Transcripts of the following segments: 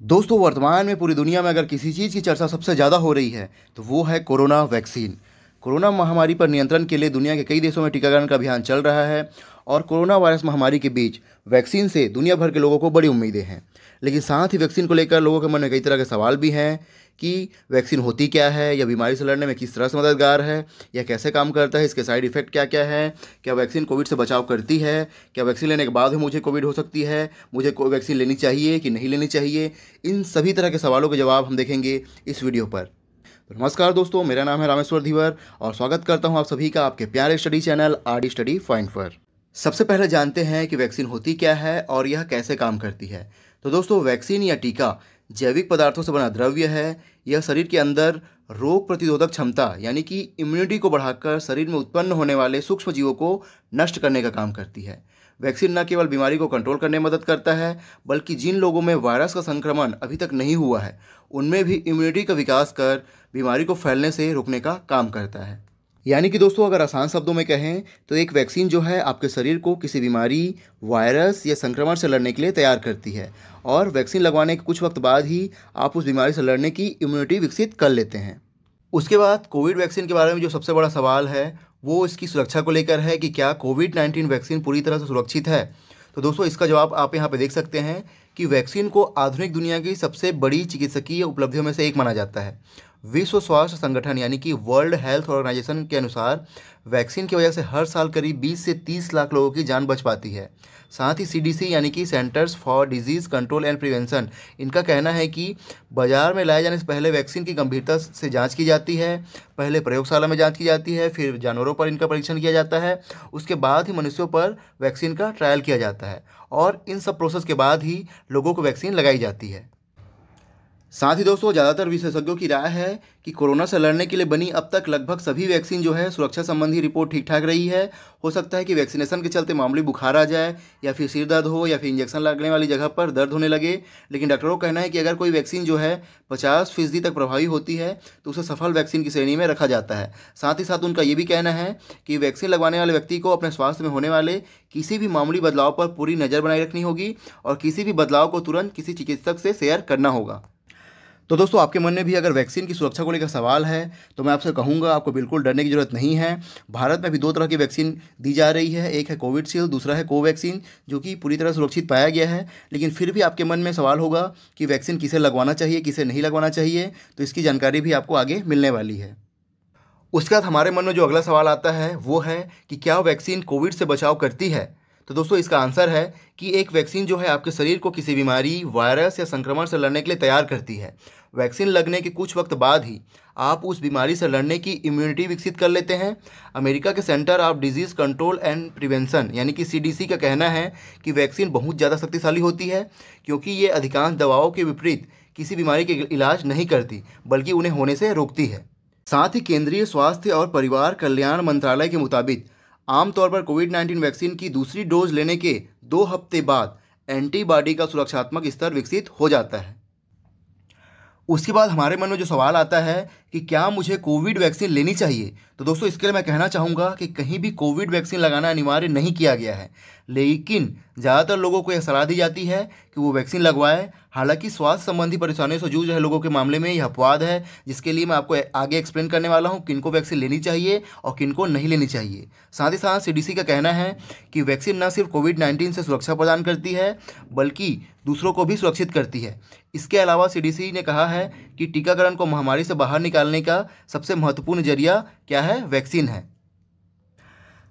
दोस्तों, वर्तमान में पूरी दुनिया में अगर किसी चीज़ की चर्चा सबसे ज़्यादा हो रही है तो वो है कोरोना वैक्सीन। कोरोना महामारी पर नियंत्रण के लिए दुनिया के कई देशों में टीकाकरण का अभियान चल रहा है और कोरोना वायरस महामारी के बीच वैक्सीन से दुनिया भर के लोगों को बड़ी उम्मीदें हैं। लेकिन साथ ही वैक्सीन को लेकर लोगों के मन में कई तरह के सवाल भी हैं कि वैक्सीन होती क्या है, या बीमारी से लड़ने में किस तरह से मददगार है, या कैसे काम करता है, इसके साइड इफ़ेक्ट क्या क्या है, क्या वैक्सीन कोविड से बचाव करती है, क्या वैक्सीन लेने के बाद भी मुझे कोविड हो सकती है, मुझे कोई वैक्सीन लेनी चाहिए कि नहीं लेनी चाहिए। इन सभी तरह के सवालों के जवाब हम देखेंगे इस वीडियो पर। तो नमस्कार दोस्तों, मेरा नाम है रामेश्वर धीवर और स्वागत करता हूं आप सभी का आपके प्यारे study channel RD study point पर। सबसे पहले जानते हैं कि वैक्सीन होती क्या है और यह कैसे काम करती है। तो दोस्तों, वैक्सीन या टीका जैविक पदार्थों से बना द्रव्य है। यह शरीर के अंदर रोग प्रतिरोधक क्षमता यानी कि इम्यूनिटी को बढ़ाकर शरीर में उत्पन्न होने वाले सूक्ष्म जीवों को नष्ट करने का काम करती है। वैक्सीन न केवल बीमारी को कंट्रोल करने में मदद करता है, बल्कि जिन लोगों में वायरस का संक्रमण अभी तक नहीं हुआ है उनमें भी इम्यूनिटी का विकास कर बीमारी को फैलने से रोकने का काम करता है। यानी कि दोस्तों, अगर आसान शब्दों में कहें तो एक वैक्सीन जो है आपके शरीर को किसी बीमारी, वायरस या संक्रमण से लड़ने के लिए तैयार करती है और वैक्सीन लगवाने के कुछ वक्त बाद ही आप उस बीमारी से लड़ने की इम्यूनिटी विकसित कर लेते हैं। उसके बाद कोविड वैक्सीन के बारे में जो सबसे बड़ा सवाल है वो इसकी सुरक्षा को लेकर है कि क्या कोविड-19 वैक्सीन पूरी तरह से सुरक्षित है। तो दोस्तों, इसका जवाब आप यहाँ पे देख सकते हैं कि वैक्सीन को आधुनिक दुनिया की सबसे बड़ी चिकित्सकीय उपलब्धियों में से एक माना जाता है। विश्व स्वास्थ्य संगठन यानी कि वर्ल्ड हेल्थ ऑर्गेनाइजेशन के अनुसार वैक्सीन की वजह से हर साल करीब 20 से 30 लाख लोगों की जान बच पाती है। साथ ही सीडीसी यानी कि centres for disease control and prevention, इनका कहना है कि बाजार में लाए जाने से पहले वैक्सीन की गंभीरता से जांच की जाती है। पहले प्रयोगशाला में जांच की जाती है, फिर जानवरों पर इनका परीक्षण किया जाता है, उसके बाद ही मनुष्यों पर वैक्सीन का ट्रायल किया जाता है और इन सब प्रोसेस के बाद ही लोगों को वैक्सीन लगाई जाती है। साथ ही दोस्तों, ज़्यादातर विशेषज्ञों की राय है कि कोरोना से लड़ने के लिए बनी अब तक लगभग सभी वैक्सीन जो है सुरक्षा संबंधी रिपोर्ट ठीक ठाक रही है। हो सकता है कि वैक्सीनेशन के चलते मामूली बुखार आ जाए, या फिर सिर दर्द हो, या फिर इंजेक्शन लगने वाली जगह पर दर्द होने लगे। लेकिन डॉक्टरों का कहना है कि अगर कोई वैक्सीन जो है 50% तक प्रभावी होती है तो उसे सफल वैक्सीन की श्रेणी में रखा जाता है। साथ ही साथ उनका ये भी कहना है कि वैक्सीन लगवाने वाले व्यक्ति को अपने स्वास्थ्य में होने वाले किसी भी मामूली बदलाव पर पूरी नज़र बनाए रखनी होगी और किसी भी बदलाव को तुरंत किसी चिकित्सक से शेयर करना होगा। तो दोस्तों, आपके मन में भी अगर वैक्सीन की सुरक्षा को लेकर सवाल है तो मैं आपसे कहूंगा आपको बिल्कुल डरने की ज़रूरत नहीं है। भारत में भी दो तरह की वैक्सीन दी जा रही है, एक है कोविशील्ड, दूसरा है कोवैक्सीन, जो कि पूरी तरह सुरक्षित पाया गया है। लेकिन फिर भी आपके मन में सवाल होगा कि वैक्सीन किसे लगवाना चाहिए, किसे नहीं लगवाना चाहिए, तो इसकी जानकारी भी आपको आगे मिलने वाली है। उसके बाद हमारे मन में जो अगला सवाल आता है वो है कि क्या वैक्सीन कोविड से बचाव करती है। तो दोस्तों, इसका आंसर है कि एक वैक्सीन जो है आपके शरीर को किसी बीमारी, वायरस या संक्रमण से लड़ने के लिए तैयार करती है। वैक्सीन लगने के कुछ वक्त बाद ही आप उस बीमारी से लड़ने की इम्यूनिटी विकसित कर लेते हैं। अमेरिका के centre of disease control and prevention यानी कि सीडीसी का कहना है कि वैक्सीन बहुत ज़्यादा शक्तिशाली होती है, क्योंकि ये अधिकांश दवाओं के विपरीत किसी बीमारी के इलाज नहीं करती, बल्कि उन्हें होने से रोकती है। साथ ही केंद्रीय स्वास्थ्य और परिवार कल्याण मंत्रालय के मुताबिक आमतौर पर कोविड-19 वैक्सीन की दूसरी डोज लेने के 2 हफ्ते बाद एंटीबॉडी का सुरक्षात्मक स्तर विकसित हो जाता है। उसके बाद हमारे मन में जो सवाल आता है कि क्या मुझे कोविड वैक्सीन लेनी चाहिए। तो दोस्तों, इसके लिए मैं कहना चाहूँगा कि कहीं भी कोविड वैक्सीन लगाना अनिवार्य नहीं किया गया है, लेकिन ज़्यादातर लोगों को यह सलाह दी जाती है कि वो वैक्सीन लगवाएं। हालांकि स्वास्थ्य संबंधी परेशानियों से जूझ रहे लोगों के मामले में यह अपवाद है, जिसके लिए मैं आपको आगे एक्सप्लेन करने वाला हूँ किनको वैक्सीन लेनी चाहिए और किनको नहीं लेनी चाहिए। साथ ही साथ सीडीसी का कहना है कि वैक्सीन न सिर्फ कोविड-19 से सुरक्षा प्रदान करती है, बल्कि दूसरों को भी सुरक्षित करती है। इसके अलावा सीडीसी ने कहा है कि टीकाकरण को महामारी से बाहर निकालने का सबसे महत्वपूर्ण जरिया क्या है, वैक्सीन है।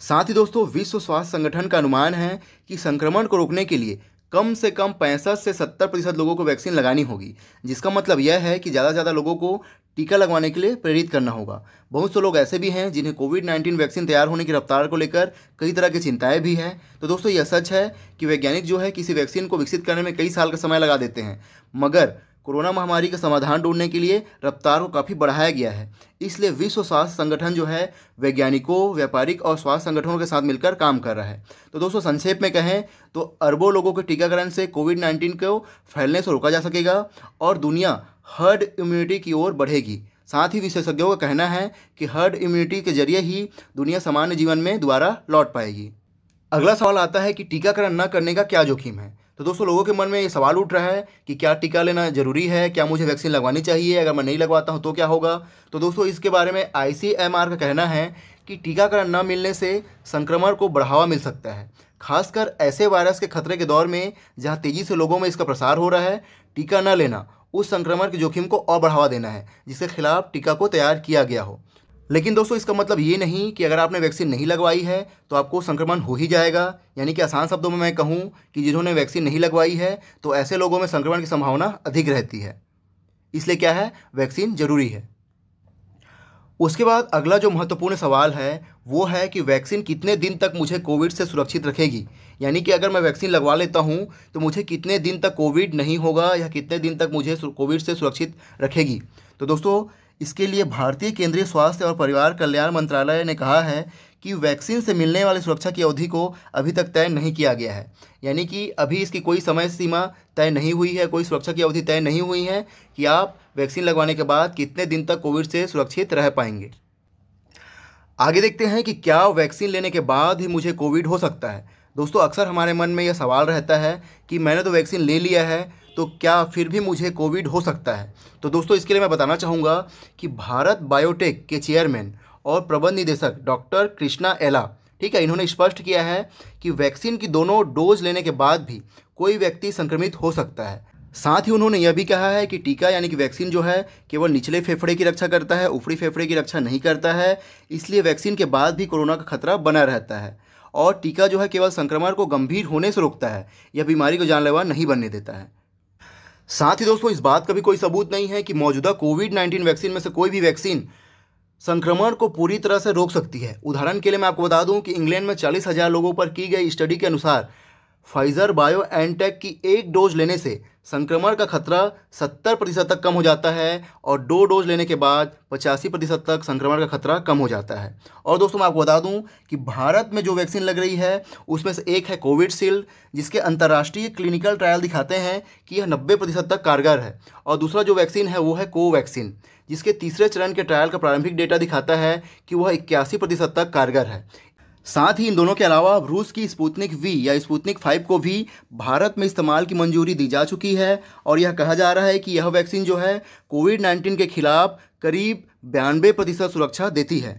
साथ ही दोस्तों, विश्व स्वास्थ्य संगठन का अनुमान है कि संक्रमण को रोकने के लिए कम से कम 65 से 70% लोगों को वैक्सीन लगानी होगी, जिसका मतलब यह है कि ज़्यादा से ज़्यादा लोगों को टीका लगवाने के लिए प्रेरित करना होगा। बहुत से लोग ऐसे भी हैं जिन्हें कोविड-19 वैक्सीन तैयार होने की रफ्तार को लेकर कई तरह की चिंताएं भी हैं। तो दोस्तों, यह सच है कि वैज्ञानिक जो है किसी वैक्सीन को विकसित करने में कई साल का समय लगा देते हैं, मगर कोरोना महामारी का समाधान ढूंढने के लिए रफ्तार को काफ़ी बढ़ाया गया है। इसलिए विश्व स्वास्थ्य संगठन जो है वैज्ञानिकों, व्यापारिक और स्वास्थ्य संगठनों के साथ मिलकर काम कर रहा है। तो दोस्तों, संक्षेप में कहें तो अरबों लोगों के टीकाकरण से कोविड-19 को फैलने से रोका जा सकेगा और दुनिया हर्ड इम्यूनिटी की ओर बढ़ेगी। साथ ही विशेषज्ञों का कहना है कि हर्ड इम्यूनिटी के जरिए ही दुनिया सामान्य जीवन में दोबारा लौट पाएगी। अगला सवाल आता है कि टीकाकरण न करने का क्या जोखिम है। तो दोस्तों लोगों के मन में ये सवाल उठ रहा है कि क्या टीका लेना ज़रूरी है, क्या मुझे वैक्सीन लगवानी चाहिए, अगर मैं नहीं लगवाता हूँ तो क्या होगा। तो दोस्तों इसके बारे में ICMR का कहना है कि टीकाकरण न मिलने से संक्रमण को बढ़ावा मिल सकता है, खासकर ऐसे वायरस के खतरे के दौर में जहाँ तेज़ी से लोगों में इसका प्रसार हो रहा है। टीका न लेना उस संक्रमण के जोखिम को और बढ़ावा देना है जिसके खिलाफ टीका को तैयार किया गया हो। लेकिन दोस्तों इसका मतलब ये नहीं कि अगर आपने वैक्सीन नहीं लगवाई है तो आपको संक्रमण हो ही जाएगा। यानी कि आसान शब्दों में मैं कहूँ कि जिन्होंने वैक्सीन नहीं लगवाई है तो ऐसे लोगों में संक्रमण की संभावना अधिक रहती है। इसलिए क्या है, वैक्सीन ज़रूरी है। उसके बाद अगला जो महत्वपूर्ण सवाल है वो है कि वैक्सीन कितने दिन तक मुझे कोविड से सुरक्षित रखेगी। यानी कि अगर मैं वैक्सीन लगवा लेता हूँ तो मुझे कितने दिन तक कोविड नहीं होगा या कितने दिन तक मुझे कोविड से सुरक्षित रखेगी। तो दोस्तों इसके लिए भारतीय केंद्रीय स्वास्थ्य और परिवार कल्याण मंत्रालय ने कहा है कि वैक्सीन से मिलने वाली सुरक्षा की अवधि को अभी तक तय नहीं किया गया है। यानी कि अभी इसकी कोई समय सीमा तय नहीं हुई है, कोई सुरक्षा की अवधि तय नहीं हुई है कि आप वैक्सीन लगवाने के बाद कितने दिन तक कोविड से सुरक्षित रह पाएंगे। आगे देखते हैं कि क्या वैक्सीन लेने के बाद ही मुझे कोविड हो सकता है। दोस्तों अक्सर हमारे मन में यह सवाल रहता है कि मैंने तो वैक्सीन ले लिया है तो क्या फिर भी मुझे कोविड हो सकता है। तो दोस्तों इसके लिए मैं बताना चाहूँगा कि भारत बायोटेक के चेयरमैन और प्रबंध निदेशक डॉक्टर कृष्णा एला, ठीक है, इन्होंने स्पष्ट किया है कि वैक्सीन की दोनों डोज लेने के बाद भी कोई व्यक्ति संक्रमित हो सकता है। साथ ही उन्होंने यह भी कहा है कि टीका यानी कि वैक्सीन जो है केवल निचले फेफड़े की रक्षा करता है, ऊपरी फेफड़े की रक्षा नहीं करता है। इसलिए वैक्सीन के बाद भी कोरोना का खतरा बना रहता है और टीका जो है केवल संक्रमण को गंभीर होने से रोकता है, यह बीमारी को जानलेवा नहीं बनने देता है। साथ ही दोस्तों इस बात का भी कोई सबूत नहीं है कि मौजूदा कोविड-19 वैक्सीन में से कोई भी वैक्सीन संक्रमण को पूरी तरह से रोक सकती है। उदाहरण के लिए मैं आपको बता दूं कि इंग्लैंड में 40,000 लोगों पर की गई स्टडी के अनुसार फाइजर बायोएनटेक की एक डोज लेने से संक्रमण का खतरा 70% तक कम हो जाता है और 2 डोज लेने के बाद 85% तक संक्रमण का खतरा कम हो जाता है। और दोस्तों मैं आपको बता दूं कि भारत में जो वैक्सीन लग रही है उसमें से एक है कोविशील्ड, जिसके अंतर्राष्ट्रीय क्लिनिकल ट्रायल दिखाते हैं कि यह 90% तक कारगर है। और दूसरा जो वैक्सीन है वो है कोवैक्सीन, जिसके तीसरे चरण के ट्रायल का प्रारंभिक डेटा दिखाता है कि वह 81% तक कारगर है। साथ ही इन दोनों के अलावा रूस की स्पुतनिक वी या स्पुतनिक 5 को भी भारत में इस्तेमाल की मंजूरी दी जा चुकी है और यह कहा जा रहा है कि यह वैक्सीन जो है कोविड-19 के खिलाफ करीब 92% सुरक्षा देती है।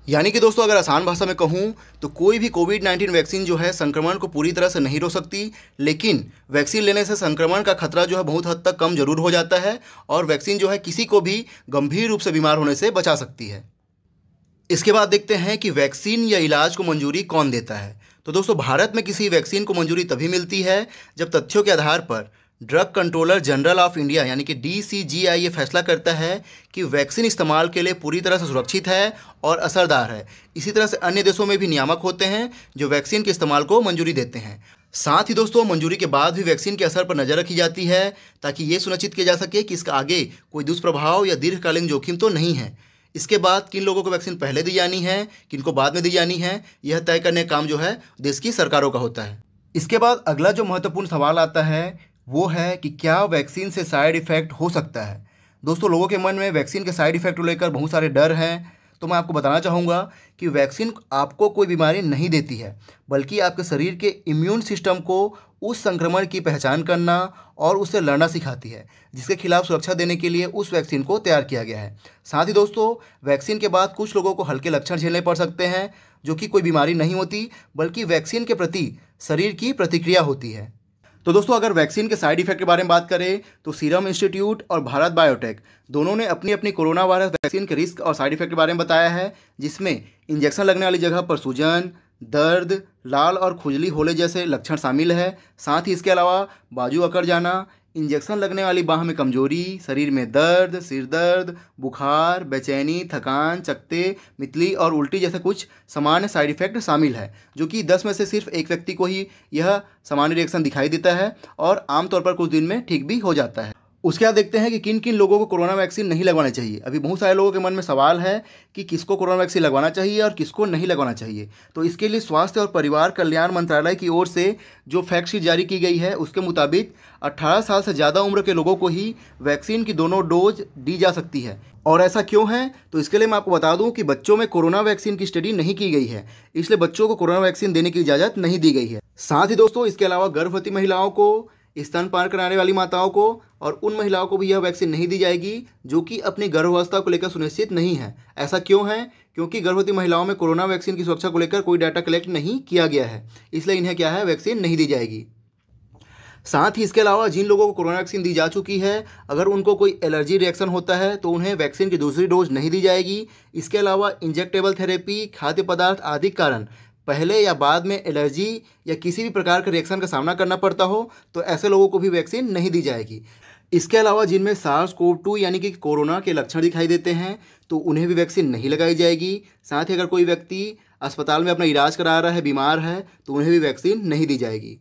यानी कि दोस्तों अगर आसान भाषा में कहूँ तो कोई भी कोविड-19 वैक्सीन जो है संक्रमण को पूरी तरह से नहीं रोक सकती, लेकिन वैक्सीन लेने से संक्रमण का खतरा जो है बहुत हद तक कम जरूर हो जाता है और वैक्सीन जो है किसी को भी गंभीर रूप से बीमार होने से बचा सकती है। इसके बाद देखते हैं कि वैक्सीन या इलाज को मंजूरी कौन देता है। तो दोस्तों भारत में किसी वैक्सीन को मंजूरी तभी मिलती है जब तथ्यों के आधार पर drug controller general of India यानी कि DCGI ये फैसला करता है कि वैक्सीन इस्तेमाल के लिए पूरी तरह से सुरक्षित है और असरदार है। इसी तरह से अन्य देशों में भी नियामक होते हैं जो वैक्सीन के इस्तेमाल को मंजूरी देते हैं। साथ ही दोस्तों मंजूरी के बाद भी वैक्सीन के असर पर नज़र रखी जाती है ताकि ये सुनिश्चित किया जा सके कि इसका आगे कोई दुष्प्रभाव या दीर्घकालीन जोखिम तो नहीं है। इसके बाद किन लोगों को वैक्सीन पहले दी जानी है, किन को बाद में दी जानी है, यह तय करने का काम जो है देश की सरकारों का होता है। इसके बाद अगला जो महत्वपूर्ण सवाल आता है वो है कि क्या वैक्सीन से साइड इफ़ेक्ट हो सकता है। दोस्तों लोगों के मन में वैक्सीन के साइड इफ़ेक्ट को लेकर बहुत सारे डर हैं, तो मैं आपको बताना चाहूँगा कि वैक्सीन आपको कोई बीमारी नहीं देती है, बल्कि आपके शरीर के इम्यून सिस्टम को उस संक्रमण की पहचान करना और उससे लड़ना सिखाती है, जिसके खिलाफ सुरक्षा देने के लिए उस वैक्सीन को तैयार किया गया है। साथ ही दोस्तों वैक्सीन के बाद कुछ लोगों को हल्के लक्षण झेलने पड़ सकते हैं, जो कि कोई बीमारी नहीं होती बल्कि वैक्सीन के प्रति शरीर की प्रतिक्रिया होती है। तो दोस्तों अगर वैक्सीन के साइड इफेक्ट के बारे में बात करें तो सीरम इंस्टीट्यूट और भारत बायोटेक दोनों ने अपनी अपनी कोरोना वायरस वैक्सीन के रिस्क और साइड इफेक्ट के बारे में बताया है, जिसमें इंजेक्शन लगने वाली जगह पर सूजन, दर्द, लाल और खुजली होने जैसे लक्षण शामिल है। साथ ही इसके अलावा बाजू अकड़ जाना, इंजेक्शन लगने वाली बाह में कमजोरी, शरीर में दर्द, सिर दर्द, बुखार, बेचैनी, थकान, चकत्ते, मितली और उल्टी जैसे कुछ सामान्य साइड इफेक्ट शामिल है, जो कि 10 में से सिर्फ एक व्यक्ति को ही यह सामान्य रिएक्शन दिखाई देता है और आमतौर पर कुछ दिन में ठीक भी हो जाता है। उसके बाद देखते हैं कि किन किन लोगों को कोरोना वैक्सीन नहीं लगवाना चाहिए। अभी बहुत सारे लोगों के मन में सवाल है कि किसको कोरोना वैक्सीन लगवाना चाहिए और किसको नहीं लगवाना चाहिए। तो इसके लिए स्वास्थ्य और परिवार कल्याण मंत्रालय की ओर से जो फैक्ट शीट जारी की गई है उसके मुताबिक 18 साल से ज़्यादा उम्र के लोगों को ही वैक्सीन की दोनों डोज दी जा सकती है। और ऐसा क्यों है, तो इसके लिए मैं आपको बता दूं कि बच्चों में कोरोना वैक्सीन की स्टडी नहीं की गई है, इसलिए बच्चों को कोरोना वैक्सीन देने की इजाज़त नहीं दी गई है। साथ ही दोस्तों इसके अलावा गर्भवती महिलाओं को, स्तनपान कराने वाली माताओं को और उन महिलाओं को भी यह वैक्सीन नहीं दी जाएगी जो कि अपनी गर्भावस्था को लेकर सुनिश्चित नहीं है। ऐसा क्यों है? क्योंकि गर्भवती महिलाओं में कोरोना वैक्सीन की सुरक्षा को लेकर कोई डाटा कलेक्ट नहीं किया गया है, इसलिए इन्हें क्या है, वैक्सीन नहीं दी जाएगी। साथ ही इसके अलावा जिन लोगों को कोरोना वैक्सीन दी जा चुकी है, अगर उनको कोई एलर्जी रिएक्शन होता है तो उन्हें वैक्सीन की दूसरी डोज नहीं दी जाएगी। इसके अलावा इंजेक्टेबल थेरेपी, खाद्य पदार्थ आदि कारण पहले या बाद में एलर्जी या किसी भी प्रकार के रिएक्शन का सामना करना पड़ता हो तो ऐसे लोगों को भी वैक्सीन नहीं दी जाएगी। इसके अलावा जिनमें SARS-CoV-2 यानी कि कोरोना के लक्षण दिखाई देते हैं तो उन्हें भी वैक्सीन नहीं लगाई जाएगी। साथ ही अगर कोई व्यक्ति अस्पताल में अपना इलाज करा रहा है, बीमार है, तो उन्हें भी वैक्सीन नहीं दी जाएगी।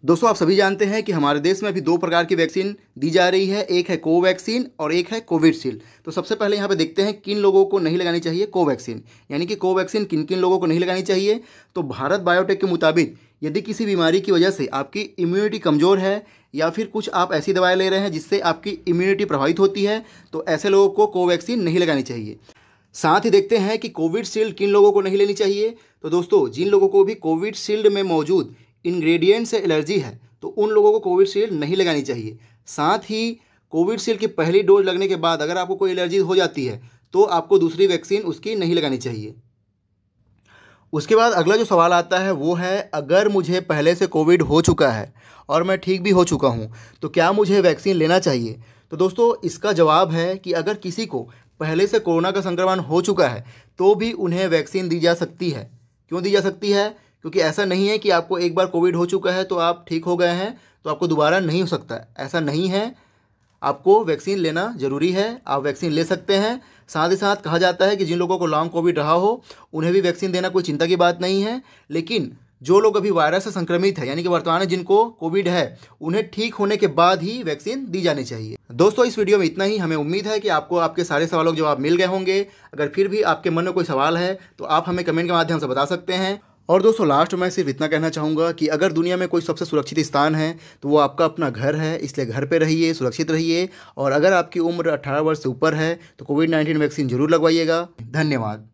दोस्तों आप सभी जानते हैं कि हमारे देश में अभी 2 प्रकार की वैक्सीन दी जा रही है, एक है कोवैक्सीन और एक है कोविशील्ड। तो सबसे पहले यहाँ पे देखते हैं किन लोगों को नहीं लगानी चाहिए कोवैक्सीन, यानी कि कोवैक्सीन किन किन लोगों को नहीं लगानी चाहिए। तो भारत बायोटेक के मुताबिक यदि किसी बीमारी की वजह से आपकी इम्यूनिटी कमज़ोर है या फिर कुछ आप ऐसी दवाएँ ले रहे हैं जिससे आपकी इम्यूनिटी प्रभावित होती है, तो ऐसे लोगों को कोवैक्सीन नहीं लगानी चाहिए। साथ ही देखते हैं कि कोविशील्ड किन लोगों को नहीं लेनी चाहिए। तो दोस्तों जिन लोगों को भी कोविशील्ड में मौजूद इंग्रेडिएंट से एलर्जी है तो उन लोगों को कोविशील्ड नहीं लगानी चाहिए। साथ ही कोविशील्ड की पहली डोज लगने के बाद अगर आपको कोई एलर्जी हो जाती है तो आपको दूसरी वैक्सीन उसकी नहीं लगानी चाहिए। उसके बाद अगला जो सवाल आता है वो है, अगर मुझे पहले से कोविड हो चुका है और मैं ठीक भी हो चुका हूँ तो क्या मुझे वैक्सीन लेना चाहिए? तो दोस्तों इसका जवाब है कि अगर किसी को पहले से कोरोना का संक्रमण हो चुका है तो भी उन्हें वैक्सीन दी जा सकती है। क्यों दी जा सकती है? क्योंकि ऐसा नहीं है कि आपको एक बार कोविड हो चुका है तो आप ठीक हो गए हैं तो आपको दोबारा नहीं हो सकता, ऐसा नहीं है। आपको वैक्सीन लेना ज़रूरी है, आप वैक्सीन ले सकते हैं। साथ ही साथ कहा जाता है कि जिन लोगों को लॉन्ग कोविड रहा हो उन्हें भी वैक्सीन देना कोई चिंता की बात नहीं है, लेकिन जो लोग अभी वायरस से संक्रमित है यानी कि वर्तमान में जिनको कोविड है उन्हें ठीक होने के बाद ही वैक्सीन दी जानी चाहिए। दोस्तों इस वीडियो में इतना ही। हमें उम्मीद है कि आपको आपके सारे सवालों के जवाब मिल गए होंगे। अगर फिर भी आपके मन में कोई सवाल है तो आप हमें कमेंट के माध्यम से बता सकते हैं। और दोस्तों लास्ट में मैं सिर्फ इतना कहना चाहूँगा कि अगर दुनिया में कोई सबसे सुरक्षित स्थान है तो वो आपका अपना घर है, इसलिए घर पे रहिए, सुरक्षित रहिए। और अगर आपकी उम्र 18 वर्ष से ऊपर है तो कोविड-19 वैक्सीन जरूर लगवाइएगा। धन्यवाद।